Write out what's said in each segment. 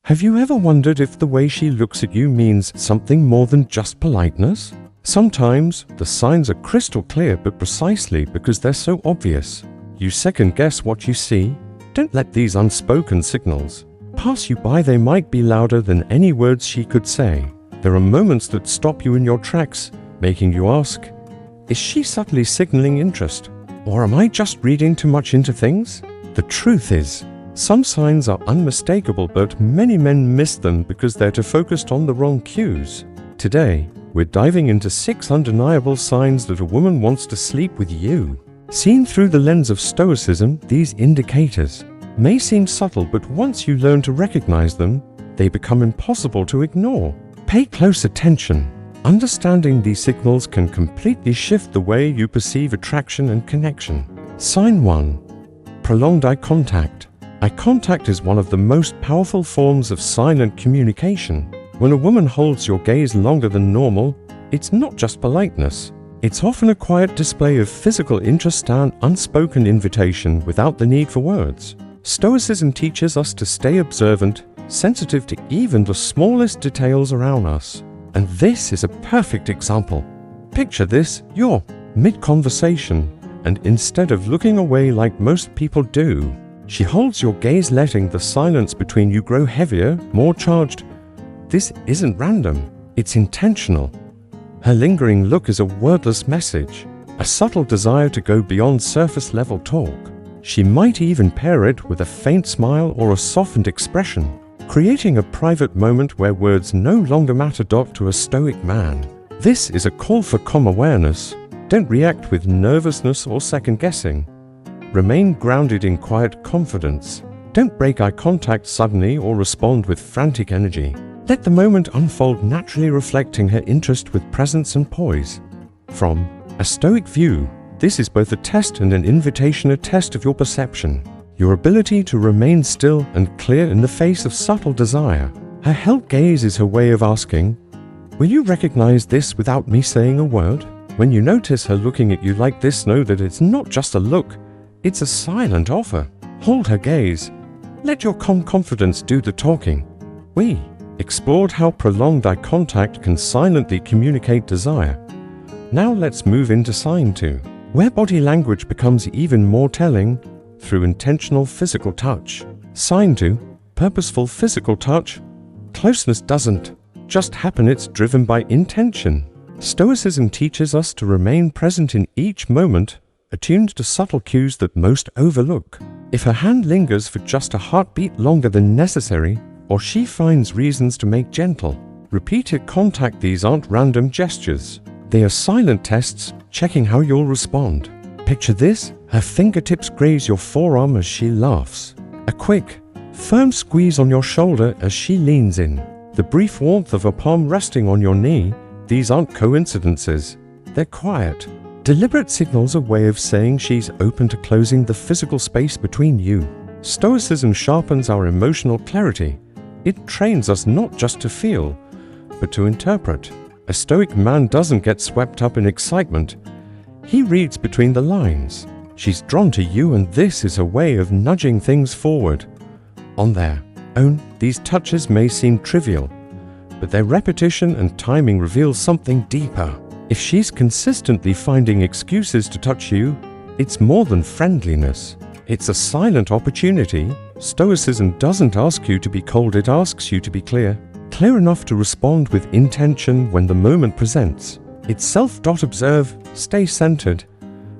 Have you ever wondered if the way she looks at you means something more than just politeness? Sometimes the signs are crystal clear, but precisely because they're so obvious, you second guess what you see. Don't let these unspoken signals pass you by. They might be louder than any words she could say. There are moments that stop you in your tracks, making you ask, is she subtly signaling interest? Or am I just reading too much into things? The truth is, some signs are unmistakable, but many men miss them because they're too focused on the wrong cues. Today, we're diving into 6 undeniable signs that a woman wants to sleep with you. Seen through the lens of Stoicism, these indicators may seem subtle, but once you learn to recognize them, they become impossible to ignore. Pay close attention. Understanding these signals can completely shift the way you perceive attraction and connection. Sign 1. Prolonged eye contact. Eye contact is one of the most powerful forms of silent communication. When a woman holds your gaze longer than normal, it's not just politeness. It's often a quiet display of physical interest and unspoken invitation without the need for words. Stoicism teaches us to stay observant, sensitive to even the smallest details around us. And this is a perfect example. Picture this: you're mid-conversation, and instead of looking away like most people do, she holds your gaze, letting the silence between you grow heavier, more charged. This isn't random, it's intentional. Her lingering look is a wordless message, a subtle desire to go beyond surface-level talk. She might even pair it with a faint smile or a softened expression, creating a private moment where words no longer matter. To a Stoic man, this is a call for calm awareness. Don't react with nervousness or second-guessing. Remain grounded in quiet confidence. Don't break eye contact suddenly or respond with frantic energy. Let the moment unfold naturally, reflecting her interest with presence and poise. From a Stoic view, this is both a test and an invitation, a test of your perception, your ability to remain still and clear in the face of subtle desire. Her held gaze is her way of asking, will you recognize this without me saying a word? When you notice her looking at you like this, know that it's not just a look, it's a silent offer. Hold her gaze. Let your calm confidence do the talking. We explored how prolonged eye contact can silently communicate desire. Now let's move into sign 2, where body language becomes even more telling, through intentional physical touch. Sign 2, purposeful physical touch. Closeness doesn't just happen, it's driven by intention. Stoicism teaches us to remain present in each moment, attuned to subtle cues that most overlook. If her hand lingers for just a heartbeat longer than necessary, or she finds reasons to make gentle, repeated contact, these aren't random gestures. They are silent tests, checking how you'll respond. Picture this: her fingertips graze your forearm as she laughs. A quick, firm squeeze on your shoulder as she leans in. The brief warmth of a palm resting on your knee. These aren't coincidences. They're quiet, deliberate signals, a way of saying she's open to closing the physical space between you. Stoicism sharpens our emotional clarity. It trains us not just to feel, but to interpret. A Stoic man doesn't get swept up in excitement. He reads between the lines. She's drawn to you, and this is a way of nudging things forward. On their own, these touches may seem trivial, but their repetition and timing reveals something deeper. If she's consistently finding excuses to touch you, it's more than friendliness. It's a silent opportunity. Stoicism doesn't ask you to be cold, it asks you to be clear enough to respond with intention when the moment presents. It's self-observe, stay centered,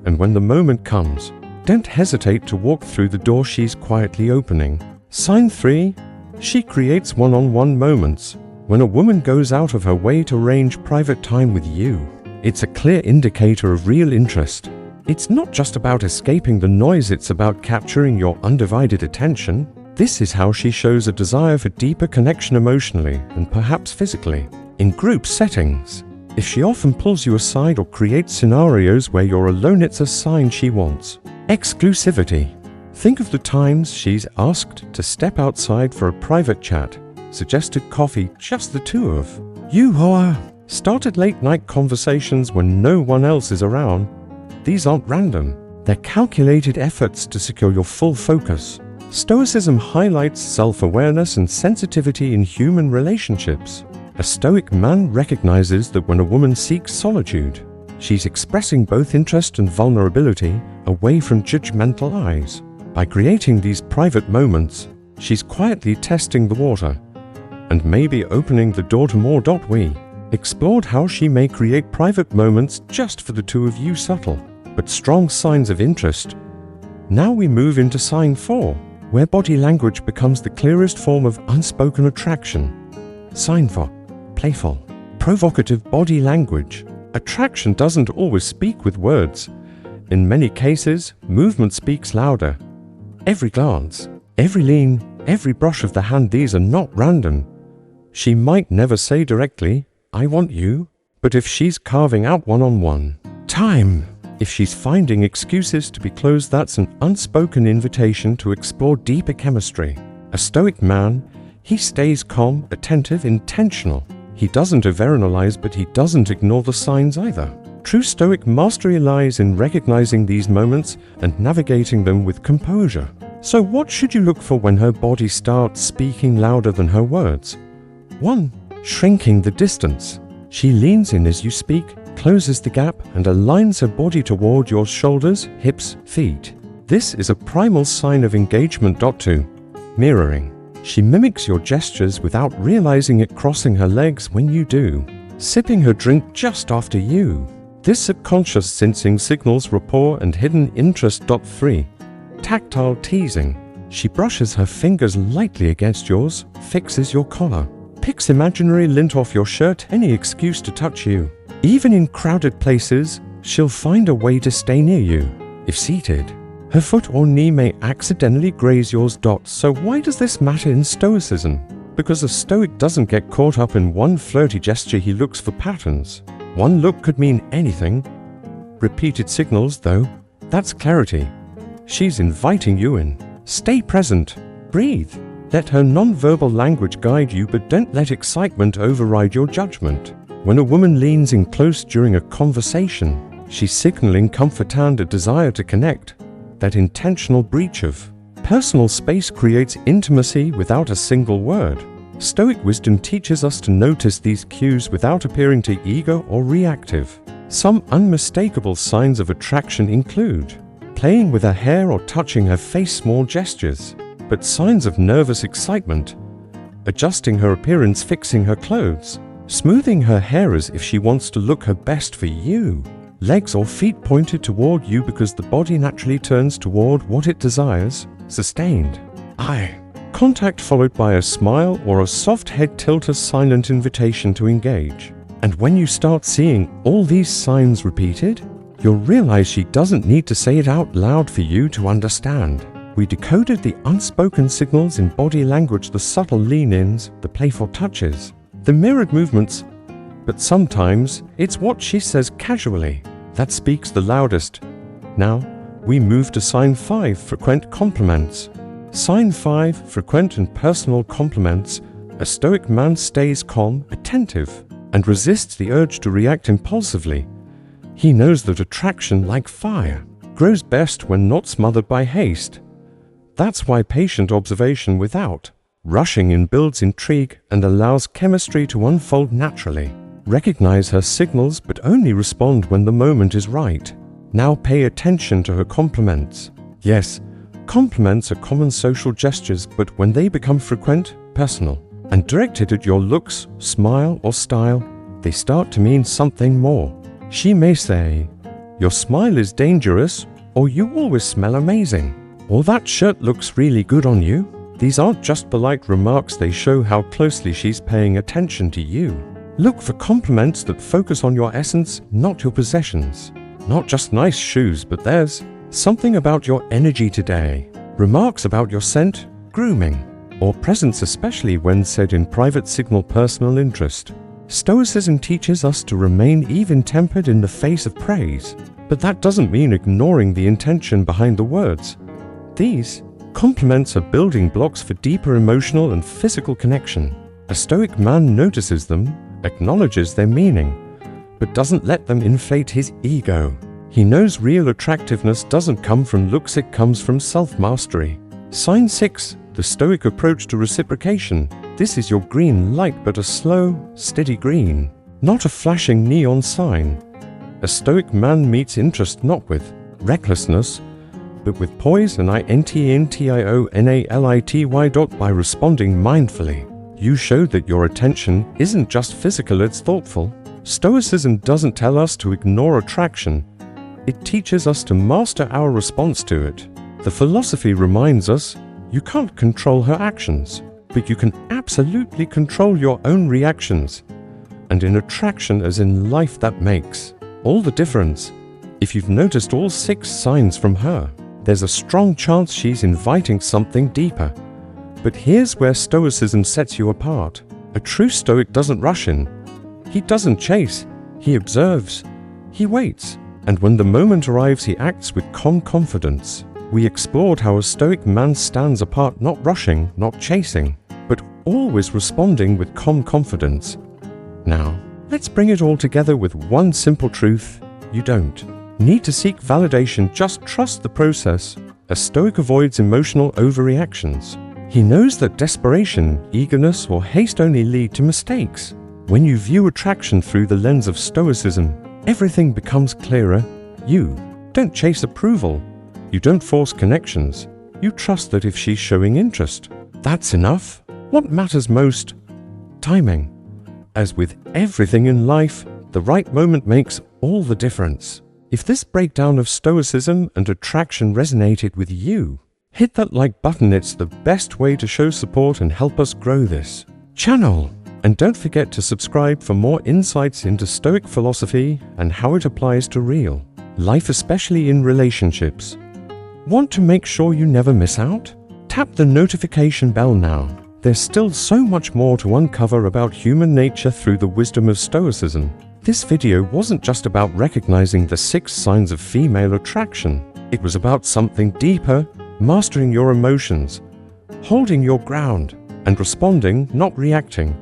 and when the moment comes, don't hesitate to walk through the door she's quietly opening. Sign 3, she creates one-on-one moments. When a woman goes out of her way to arrange private time with you, it's a clear indicator of real interest. It's not just about escaping the noise, it's about capturing your undivided attention. This is how she shows a desire for deeper connection emotionally and perhaps physically. In group settings, if she often pulls you aside or creates scenarios where you're alone, it's a sign she wants exclusivity. Think of the times she's asked to step outside for a private chat, suggested coffee, just the two of you, or started late-night conversations when no one else is around. These aren't random. They're calculated efforts to secure your full focus. Stoicism highlights self-awareness and sensitivity in human relationships. A Stoic man recognizes that when a woman seeks solitude, she's expressing both interest and vulnerability away from judgmental eyes. By creating these private moments, she's quietly testing the water and maybe opening the door to more. We explored how she may create private moments just for the two of you, subtle but strong signs of interest. Now we move into sign 4, where body language becomes the clearest form of unspoken attraction. Sign 4. Playful, provocative body language. Attraction doesn't always speak with words. In many cases, movement speaks louder. Every glance, every lean, every brush of the hand, these are not random. She might never say directly, "I want you," but if she's carving out one-on-one time, if she's finding excuses to be close, that's an unspoken invitation to explore deeper chemistry. A Stoic man, he stays calm, attentive, intentional. He doesn't overanalyze, but he doesn't ignore the signs either. True Stoic mastery lies in recognizing these moments and navigating them with composure. So what should you look for when her body starts speaking louder than her words? 1. Shrinking the distance. She leans in as you speak, closes the gap, and aligns her body toward your shoulders, hips, feet. This is a primal sign of engagement. 2. Mirroring. She mimics your gestures without realizing it, crossing her legs when you do, sipping her drink just after you. This subconscious sensing signals rapport and hidden interest. 3. Tactile teasing. She brushes her fingers lightly against yours, fixes your collar, picks imaginary lint off your shirt, any excuse to touch you. Even in crowded places, she'll find a way to stay near you. If seated, her foot or knee may accidentally graze yours. So why does this matter in Stoicism? Because a Stoic doesn't get caught up in one flirty gesture, he looks for patterns. One look could mean anything. Repeated signals, though, that's clarity. She's inviting you in. Stay present. Breathe. Let her non-verbal language guide you, but don't let excitement override your judgment. When a woman leans in close during a conversation, she's signaling comfort and a desire to connect. That intentional breach of personal space creates intimacy without a single word. Stoic wisdom teaches us to notice these cues without appearing too eager or reactive. Some unmistakable signs of attraction include playing with her hair or touching her face, small gestures, but signs of nervous excitement, adjusting her appearance, fixing her clothes, smoothing her hair as if she wants to look her best for you, legs or feet pointed toward you because the body naturally turns toward what it desires, sustained eye contact followed by a smile or a soft head tilt, a silent invitation to engage. And when you start seeing all these signs repeated, you'll realize she doesn't need to say it out loud for you to understand. We decoded the unspoken signals in body language, the subtle lean-ins, the playful touches, the mirrored movements, but sometimes it's what she says casually that speaks the loudest. Now, we move to sign 5, frequent compliments. Sign 5, frequent and personal compliments. A Stoic man stays calm, attentive, and resists the urge to react impulsively. He knows that attraction, like fire, grows best when not smothered by haste. That's why patient observation without rushing in builds intrigue and allows chemistry to unfold naturally. Recognize her signals, but only respond when the moment is right. Now pay attention to her compliments. Yes, compliments are common social gestures, but when they become frequent, personal, and directed at your looks, smile, or style, they start to mean something more. She may say, "Your smile is dangerous," or "You always smell amazing," or "That shirt looks really good on you." These aren't just polite remarks, they show how closely she's paying attention to you. Look for compliments that focus on your essence, not your possessions. Not just nice shoes, but there's something about your energy today. Remarks about your scent, grooming, or presence, especially when said in private, signal personal interest. Stoicism teaches us to remain even-tempered in the face of praise, but that doesn't mean ignoring the intention behind the words. These compliments are building blocks for deeper emotional and physical connection. A Stoic man notices them, acknowledges their meaning, but doesn't let them inflate his ego. He knows real attractiveness doesn't come from looks, it comes from self-mastery. Sign 6. The Stoic approach to reciprocation. This is your green light, but a slow, steady green, not a flashing neon sign. A Stoic man meets interest not with recklessness, but with poise and intentionality. By responding mindfully, you show that your attention isn't just physical, it's thoughtful. Stoicism doesn't tell us to ignore attraction. It teaches us to master our response to it. The philosophy reminds us you can't control her actions, but you can absolutely control your own reactions. And in attraction, as in life, that makes all the difference. If you've noticed all 6 signs from her, there's a strong chance she's inviting something deeper. But here's where Stoicism sets you apart. A true Stoic doesn't rush in. He doesn't chase. He observes. He waits. And when the moment arrives, he acts with calm confidence. We explored how a Stoic man stands apart, not rushing, not chasing, but always responding with calm confidence. Now, let's bring it all together with one simple truth. You don't need to seek validation, just trust the process. A Stoic avoids emotional overreactions. He knows that desperation, eagerness, or haste only lead to mistakes. When you view attraction through the lens of Stoicism, everything becomes clearer. You don't chase approval. You don't force connections. You trust that if she's showing interest, that's enough. What matters most? Timing. As with everything in life, the right moment makes all the difference. If this breakdown of Stoicism and attraction resonated with you, hit that like button. It's the best way to show support and help us grow this channel. And don't forget to subscribe for more insights into Stoic philosophy and how it applies to real life, especially in relationships. Want to make sure you never miss out? Tap the notification bell now. There's still so much more to uncover about human nature through the wisdom of Stoicism. This video wasn't just about recognizing the 6 signs of female attraction. It was about something deeper, mastering your emotions, holding your ground, and responding, not reacting.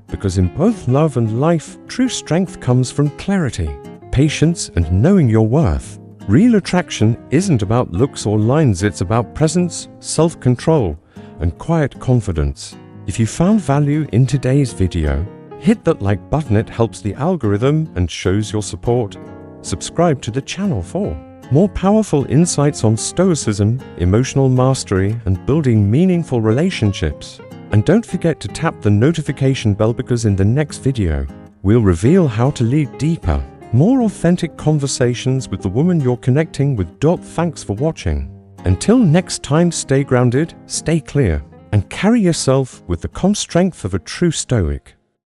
Because in both love and life, true strength comes from clarity, patience, and knowing your worth. Real attraction isn't about looks or lines, it's about presence, self-control, and quiet confidence. If you found value in today's video, hit that like button. It helps the algorithm and shows your support. Subscribe to the channel for more powerful insights on Stoicism, emotional mastery, and building meaningful relationships. And don't forget to tap the notification bell, because in the next video, we'll reveal how to lead deeper, more authentic conversations with the woman you're connecting with. Thanks for watching. Until next time, stay grounded, stay clear, and carry yourself with the calm strength of a true Stoic.